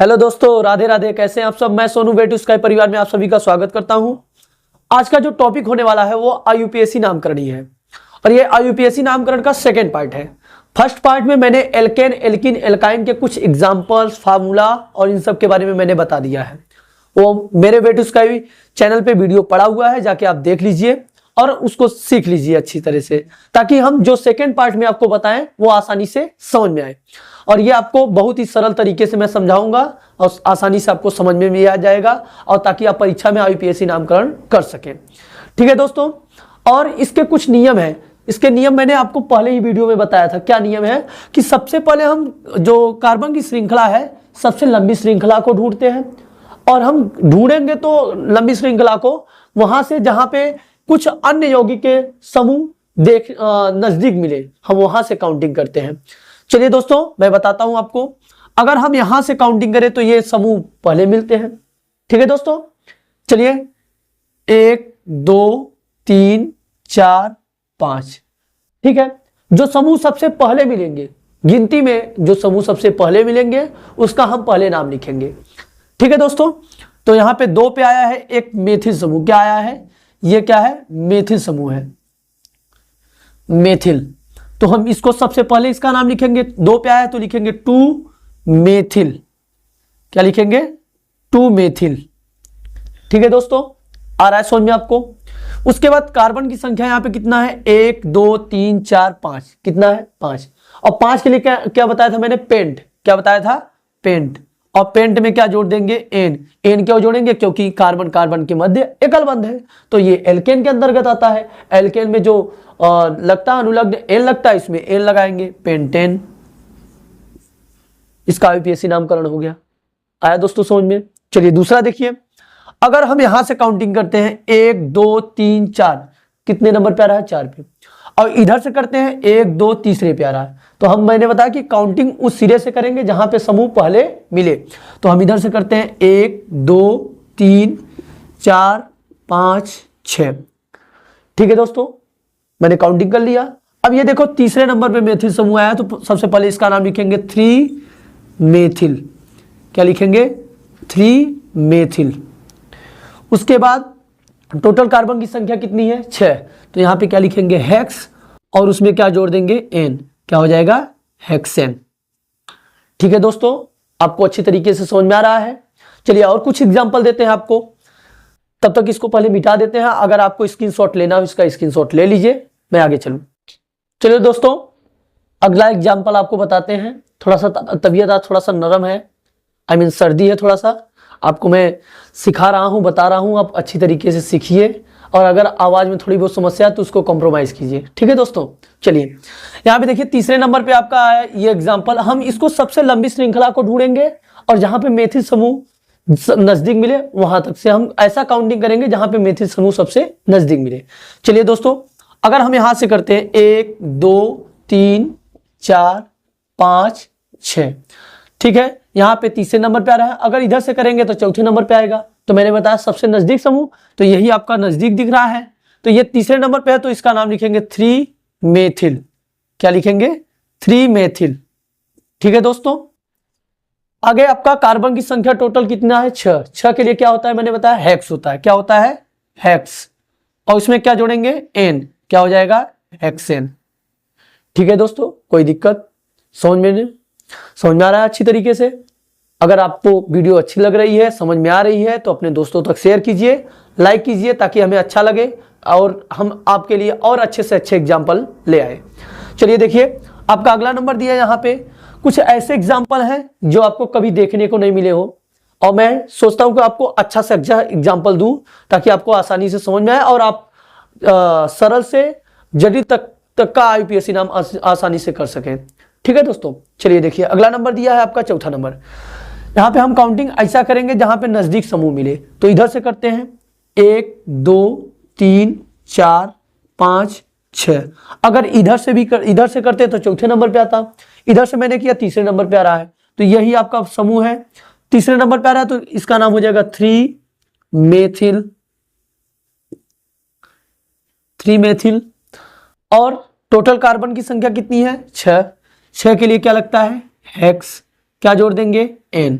Hello दोस्तों, राधे राधे। कैसे हैं आप सब। मैं सोनू वेटू स्काई परिवार में आप सभी का स्वागत करता हूं। आज का जो टॉपिक होने वाला है वो आईयूपीएसी नामकरण ही है और ये आईयूपीएसी नामकरण का सेकंड पार्ट है। फर्स्ट पार्ट में मैंने एल्केन, एल्किन, एल्काइन के कुछ एग्जांपल्स, फार्मूला और इन सब के बारे में मैंने बता दिया है। वो मेरे वेटू स्काई चैनल पे वीडियो पड़ा हुआ है, जाके आप देख लीजिए और उसको सीख लीजिए अच्छी तरह से, ताकि हम जो सेकेंड पार्ट में आपको बताएं वो आसानी से समझ में आए। और ये आपको बहुत ही सरल तरीके से मैं समझाऊंगा और आसानी से आपको समझ में भी आ जाएगा, और ताकि आप परीक्षा में आईयूपीएसी नामकरण कर सकें। ठीक है दोस्तों, और इसके कुछ नियम हैं। इसके नियम मैंने आपको पहले ही वीडियो में बताया था। क्या नियम है कि सबसे पहले हम जो कार्बन की श्रृंखला है, सबसे लंबी श्रृंखला को ढूंढते हैं, और हम ढूंढेंगे तो लंबी श्रृंखला को वहां से जहां पे कुछ अन्य यौगिक के समूह नजदीक मिले, हम वहां से काउंटिंग करते हैं। चलिए दोस्तों, मैं बताता हूं आपको। अगर हम यहां से काउंटिंग करें तो ये समूह पहले मिलते हैं। ठीक है दोस्तों, चलिए 1 2 3 4 5। ठीक है, जो समूह सबसे पहले मिलेंगे, गिनती में जो समूह सबसे पहले मिलेंगे उसका हम पहले नाम लिखेंगे। ठीक है दोस्तों, तो यहां पे 2 पे आया है एक मेथिल समूह। क्या आया है? ये क्या है? मेथिल समूह है, मेथिल। तो हम इसको सबसे पहले इसका नाम लिखेंगे। 2 पे आया है तो लिखेंगे 2 मेथिल। क्या लिखेंगे? 2 मेथिल। ठीक है दोस्तों, आ रहा है समझ में आपको। उसके बाद कार्बन की संख्या यहां पे कितना है? 1 2 3 4 5। कितना है? 5। और 5 के लिए क्या बताया था मैंने? पेंट। क्या बताया था? पेंट। और पेंट में क्या जोड़ देंगे? एन। एन क्यों जोड़ेंगे? क्योंकि कार्बन कार्बन के मध्य एकल बंध है, तो ये एल्केन के अंतर्गत आता है। एल्केन में जो लगता है अनुलग्न एन लगता है, इसमें एन लगाएंगे, पेंटेन। इसका आईयूपीएसी नामकरण हो गया। आया दोस्तों समझ में? चलिए दूसरा देखिए। अगर हम यहां से काउंटिंग करते हैं 1 2 3 4, कितने नंबर पे आ रहा है? 4 पे। और इधर से करते हैं 1 2 तीसरे पे आ रहा है। तो मैंने बताया कि काउंटिंग उस सिरे से करेंगे जहां पे समूह पहले मिले। तो हम इधर से करते हैं 1 2 3 4 5 6। ठीक है दोस्तों, मैंने काउंटिंग कर लिया। अब ये देखो तीसरे नंबर पे मेथिल समूह आया, तो सबसे पहले इसका नाम लिखेंगे 3 मेथिल। क्या लिखेंगे? 3 मेथिल। उसके बाद टोटल कार्बन की संख्या कितनी है? 6। तो यहां पे क्या लिखेंगे? हेक्स, और उसमें क्या जोड़ देंगे? एन। क्या हो जाएगा? हेक्सेन। ठीक है दोस्तों, आपको अच्छी तरीके से समझ में आ रहा है। चलिए और कुछ एग्जांपल देते हैं आपको। तब तक इसको पहले मिटा देते हैं। अगर आपको स्क्रीनशॉट लेना हो, इसका स्क्रीनशॉट ले लीजिए, मैं आगे चलूं। चलिए दोस्तों, अगला एग्जाम्पल आपको बताते हैं। थोड़ा सा तबीयत आज थोड़ा सा नरम है, सर्दी है थोड़ा सा। आपको मैं सिखा रहा हूं, बता रहा हूं, आप अच्छी तरीके से सीखिए। और अगर आवाज में थोड़ी बहुत समस्या है तो उसको कॉम्प्रोमाइज कीजिए। ठीक है दोस्तों, चलिए यहाँ पे देखिए तीसरे नंबर पे आपका आया ये एग्जांपल। हम इसको सबसे लंबी श्रृंखला को ढूंढेंगे और जहां पे मेथिल समूह नजदीक मिले वहां तक से हम ऐसा काउंटिंग करेंगे जहां पे मेथिल समूह सबसे नजदीक मिले। चलिए दोस्तों, अगर हम यहां से करते हैं 1 2 3 4 5 6। ठीक है, यहां पे तीसरे नंबर पे आ रहा है। अगर इधर से करेंगे तो चौथे नंबर पे आएगा। तो मैंने बताया सबसे नजदीक समूह, तो यही आपका नजदीक दिख रहा है, तो ये तीसरे नंबर पे है, तो इसका नाम लिखेंगे 3 मेथिल। क्या लिखेंगे? 3 मेथिल। ठीक है दोस्तों, आगे आपका कार्बन की संख्या टोटल कितना है? 6। 6 के लिए क्या होता है? मैंने बताया हेक्स होता है। क्या होता है? हेक्स। और उसमें क्या जोड़ेंगे? एन। क्या हो जाएगा? हेक्सेन। ठीक है दोस्तों, कोई दिक्कत समझ में आ रहा है अच्छी तरीके से? अगर आपको वीडियो अच्छी लग रही है, समझ में आ रही है, तो अपने दोस्तों तक शेयर कीजिए, लाइक कीजिए, ताकि हमें अच्छा लगे और हम आपके लिए और अच्छे से अच्छे एग्जाम्पल ले आए। चलिए देखिए, आपका अगला नंबर दिया है। यहाँ पे कुछ ऐसे एग्जाम्पल हैं जो आपको कभी देखने को नहीं मिले हो, और मैं सोचता हूं कि आपको अच्छा से अच्छा एग्जाम्पल दूं ताकि आपको आसानी से समझ में आए और आप सरल से जटिल तक का आईयूपीएसी नाम आसानी से कर सकें। ठीक है दोस्तों, चलिए देखिए अगला नंबर दिया है आपका चौथा नंबर। यहां पे हम काउंटिंग ऐसा करेंगे जहां पे नजदीक समूह मिले। तो इधर से करते हैं 1 2 3 4 5 6। अगर इधर से करते तो चौथे नंबर पे आता। इधर से मैंने किया तीसरे नंबर पे आ रहा है, तो यही आपका समूह है। तीसरे नंबर पे आ रहा है, तो इसका नाम हो जाएगा 3 मेथिल। 3 मेथिल। और टोटल कार्बन की संख्या कितनी है? 6। 6 के लिए क्या लगता है? हेक्स। क्या जोड़ देंगे? एन।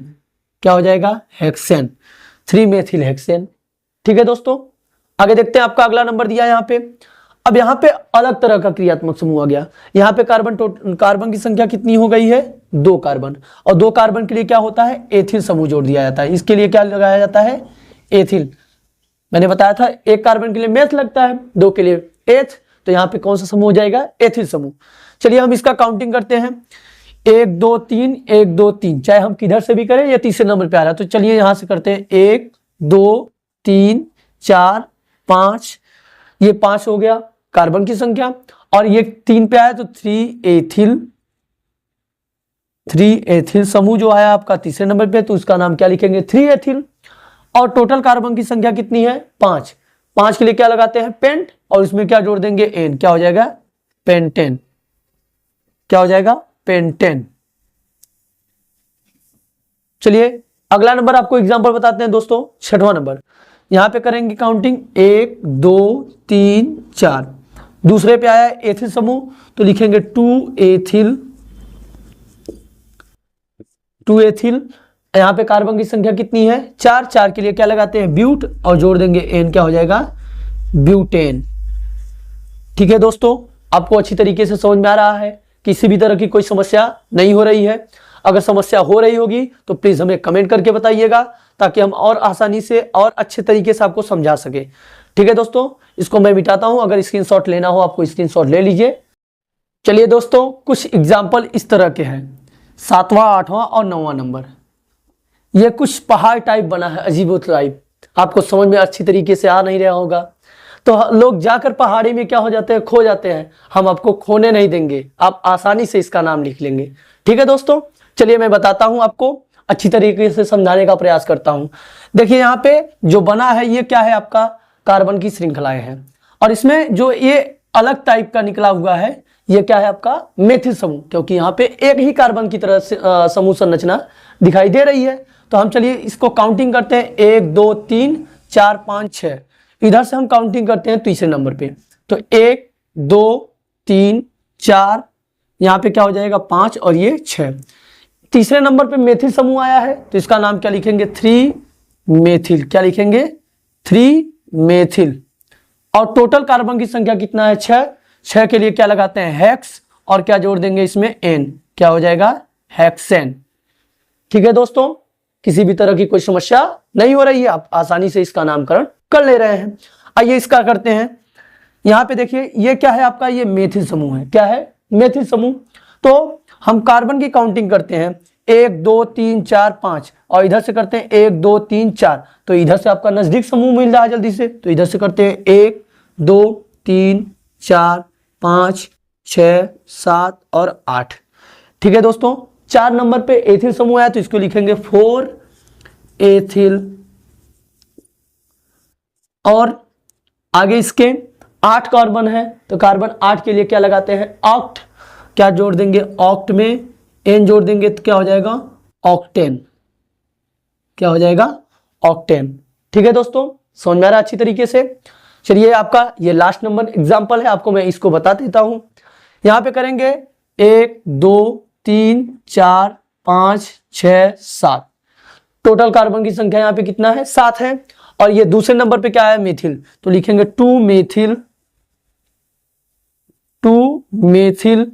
क्या हो जाएगा, हेक्सेन, 3 मेथिल हेक्सेन। ठीक है दोस्तों, आगे देखते हैं आपका अगला नंबर दिया है यहाँ पे। अब यहाँ पे अलग तरह का क्रियात्मक समूह आ गया। यहाँ पे कार्बन की संख्या कितनी हो गई है, 2 कार्बन, और 2 कार्बन के लिए क्या होता है, एथिल समूह जोड़ दिया जाता है। इसके लिए क्या लगाया जाता है, एथिल। मैंने बताया था 1 कार्बन के लिए मेथ लगता है, 2 के लिए एथ, तो यहाँ पे कौन सा समूह हो जाएगा, एथिल समूह। चलिए हम इसका काउंटिंग करते हैं, 1 2 3 1 2 3, चाहे हम किधर से भी करें, ये तीसरे नंबर पे आ रहा है, तो चलिए यहां से करते हैं 1 2 3 4 5, ये 5 हो गया कार्बन की संख्या, और ये 3 पे आया तो 3 एथिल समूह जो आया आपका तीसरे नंबर पे, तो उसका नाम क्या लिखेंगे, 3 एथिल। और टोटल कार्बन की संख्या कितनी है, 5, 5 के लिए क्या लगाते हैं, पेंट, और इसमें क्या जोड़ देंगे, एन, क्या हो जाएगा, पेंटेन, क्या हो जाएगा, पेंटेन। चलिए अगला नंबर आपको एग्जांपल बताते हैं दोस्तों, 6वां नंबर। यहां पे करेंगे काउंटिंग, 1 2 3 4, दूसरे पे आया एथिल समूह, तो लिखेंगे 2 एथिल। यहां पे कार्बन की संख्या कितनी है, 4, 4 के लिए क्या लगाते हैं, ब्यूट, और जोड़ देंगे एन, क्या हो जाएगा, ब्यूटेन। ठीक है दोस्तों, आपको अच्छी तरीके से समझ में आ रहा है, किसी भी तरह की कोई समस्या नहीं हो रही है। अगर समस्या हो रही होगी तो प्लीज हमें कमेंट करके बताइएगा, ताकि हम और आसानी से और अच्छे तरीके से आपको समझा सके। ठीक है दोस्तों, इसको मैं मिटाता हूं, अगर स्क्रीनशॉट लेना हो आपको स्क्रीनशॉट ले लीजिए। चलिए दोस्तों, कुछ एग्जाम्पल इस तरह के हैं, 7वां 8वां और 9वां नंबर। ये कुछ पहाड़ टाइप बना है, अजीबो टाइप, आपको समझ में अच्छी तरीके से आ नहीं रहा होगा, तो लोग जाकर पहाड़ी में क्या हो जाते हैं, खो जाते हैं। हम आपको खोने नहीं देंगे, आप आसानी से इसका नाम लिख लेंगे। ठीक है दोस्तों, चलिए मैं बताता हूं आपको, अच्छी तरीके से समझाने का प्रयास करता हूं। देखिए यहाँ पे जो बना है ये क्या है, आपका कार्बन की श्रृंखलाएं हैं, और इसमें जो ये अलग टाइप का निकला हुआ है ये क्या है, आपका मेथिल समूह, क्योंकि यहाँ पे एक ही कार्बन की तरह से समूह संरचना दिखाई दे रही है। तो हम चलिए इसको काउंटिंग करते हैं, 1 2 3 4 5 6, इधर से हम काउंटिंग करते हैं तीसरे नंबर पे, तो 1 2 3 4, यहाँ पे क्या हो जाएगा, 5, और ये 6। तीसरे नंबर पे मेथिल समूह आया है, तो इसका नाम क्या लिखेंगे, 3 मेथिल, क्या लिखेंगे, 3 मेथिल। और टोटल कार्बन की संख्या कितना है, 6, 6 के लिए क्या लगाते हैं, हेक्स, और क्या जोड़ देंगे इसमें, एन, क्या हो जाएगा, हेक्सेन। ठीक है दोस्तों, किसी भी तरह की कोई समस्या नहीं हो रही है, आप आसानी से इसका नामकरण कर ले रहे हैं। आइए इसका करते हैं। यहां पे देखिए ये क्या है आपका, ये मेथिल समूह है, क्या है, मेथिल समूह। तो हम कार्बन की काउंटिंग करते हैं, 1 2 3 4 5, और इधर से करते हैं 1 2 3 4, तो इधर से आपका नजदीक समूह मिल रहा है जल्दी से, तो इधर से करते हैं 1 2 3 4 5 6 7 और 8। ठीक है दोस्तों, 4 नंबर पे एथिल समूह है, तो इसको लिखेंगे 4 एथिल। और आगे इसके 8 कार्बन है, तो कार्बन 8 के लिए क्या लगाते हैं, ऑक्ट, क्या जोड़ देंगे, ऑक्ट में एन जोड़ देंगे, तो क्या हो जाएगा, ऑक्टेन, क्या हो जाएगा, ऑक्टेन। ठीक है दोस्तों, समझ में आ रहा है अच्छी तरीके से। चलिए आपका ये लास्ट नंबर एग्जांपल है, आपको मैं इसको बता देता हूं। यहां पे करेंगे 1 2 3 4 5 6 7, टोटल कार्बन की संख्या यहाँ पे कितना है, 7 है। और ये दूसरे नंबर पे क्या है, मेथिल, तो लिखेंगे 2 मेथिल, 2 मेथिल।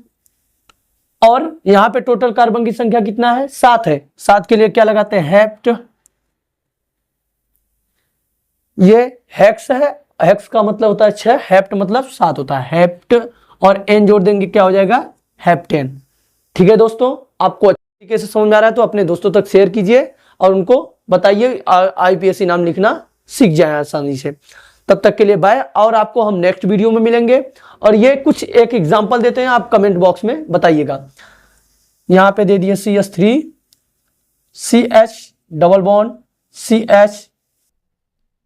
और यहां पे टोटल कार्बन की संख्या कितना है, 7 है, 7 के लिए क्या लगाते हैं, हेप्ट, ये हेक्स है, हेक्स का मतलब होता है 6, हेप्ट मतलब 7 होता है, हेप्ट, और एन जोड़ देंगे, क्या हो जाएगा, हेप्टेन। ठीक है दोस्तों, आपको अच्छे तरीके से समझ में आ रहा है तो अपने दोस्तों तक शेयर कीजिए और उनको बताइए, IPSC नाम लिखना सीख जाए आसानी से। तब तक के लिए बाय, और आपको हम नेक्स्ट वीडियो में मिलेंगे। और ये कुछ एक एग्जांपल देते हैं, आप कमेंट बॉक्स में बताइएगा। यहां पे दे दिए CH3 CH double bond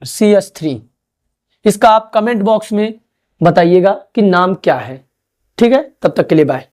CH3, इसका आप कमेंट बॉक्स में बताइएगा कि नाम क्या है। ठीक है, तब तक के लिए बाय।